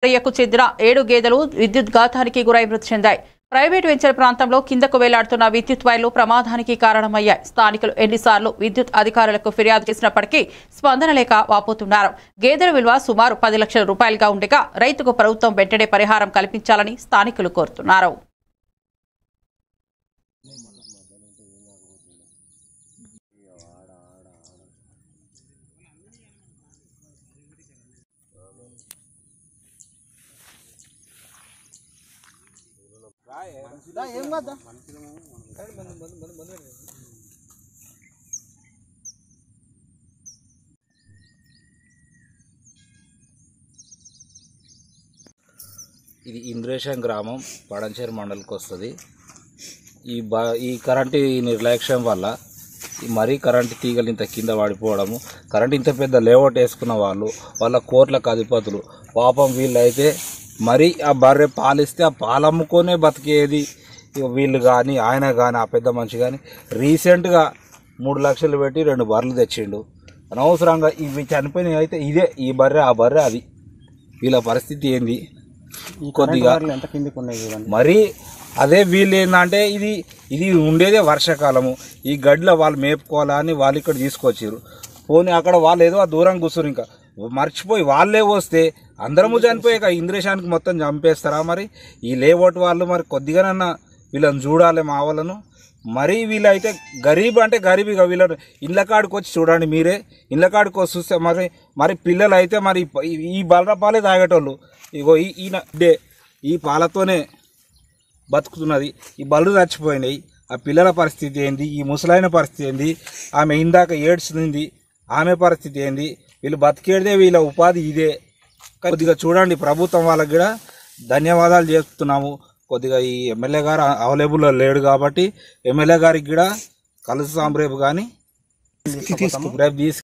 కు చెందిన 7 గేదెలు విద్యుత్ ఘాతానికి గురై మృతి చెందాయి. ప్రైవేట్ వెంచర్ ప్రాంతంలో కిందకు వేలాడుతున్న విద్యుత్ వైర్లు ప్రమాదానికి కారణమయ్యాయి. స్థానికులు ఎన్నిసార్లు విద్యుత్ అధికారులకు ఫిర్యాదు చేసినప్పటికీ స్పందన లేక వాపోతున్నారు. గేదెల విలువ సుమారు 10 లక్షల రూపాయలుగా ఉండగా రైతుకు ప్రభుత్వం వెంటనే పరిహారం కల్పించాలని స్థానికులు కోరుతున్నారు. ఇది ఇంద్రేశం గ్రామం పడంచేరు మండలికి వస్తుంది. ఈ కరెంటు నిర్లక్ష్యం వల్ల మరీ కరెంటు తీగలు ఇంత కింద పడిపోవడము, కరెంటు ఇంత పెద్ద లేఅవుట్ వేసుకున్న వాళ్ళ కోట్లకు అధిపతులు పాపం వీళ్ళైతే మరీ ఆ బర్రె పాలిస్తే ఆ పాలమ్ముకొనే బతికేది వీళ్ళు కానీ ఆయన కానీ ఆ పెద్ద మనిషి కానీ రీసెంట్గా 3 లక్షలు పెట్టి 2 బర్రెలు తెచ్చిండు. అనవసరంగా ఇవి చనిపోయినవి అయితే ఇదే ఈ బర్రె ఆ బర్రె అది. వీళ్ళ పరిస్థితి ఏంది కొద్దిగా మరి అదే వీళ్ళు ఏంటంటే ఇది ఉండేదే వర్షాకాలము. ఈ గడ్డిలో వాళ్ళు మేపుకోవాలని వాళ్ళు ఇక్కడ తీసుకొచ్చారు. పోనీ అక్కడ వాళ్ళు ఏదో దూరం కూర్చురు, ఇంకా మర్చిపోయి వాళ్ళే వస్తే అందరము చనిపోయాక ఇంద్రేశానికి మొత్తం చంపేస్తారా? మరి ఈ లేఅవుట్ వాళ్ళు మరి కొద్దిగానన్నా వీళ్ళని చూడాలి మా వాళ్ళను. మరీ వీళ్ళైతే గరీబ్ అంటే గరీబీగా వీళ్ళని ఇళ్ళ కాడికి వచ్చి చూడండి మీరే. ఇళ్ళ కాడికి వచ్చి చూస్తే మరి పిల్లలు అయితే మరి ఈ బలర పాలే తాగేటోళ్ళు. ఇగో ఈ పాలతోనే బతుకుతున్నది. ఈ బళ్ళు చచ్చిపోయినాయి. ఆ పిల్లల పరిస్థితి ఏంది? ఈ ముసలాయన పరిస్థితి ఏంది? ఆమె ఇందాక ఏడ్చింది, ఆమె పరిస్థితి ఏంది? వీళ్ళు బతికేదే, వీళ్ళ ఉపాధి ఇదే. కొద్దిగా చూడండి, ప్రభుత్వం వాళ్ళకి కూడా ధన్యవాదాలు చేస్తున్నాము. కొద్దిగా ఈ ఎమ్మెల్యే గారు అవైలబుల్లో లేడు కాబట్టి ఎమ్మెల్యే గారికి కూడా కలుస్తాం రేపు. కానీ రేపు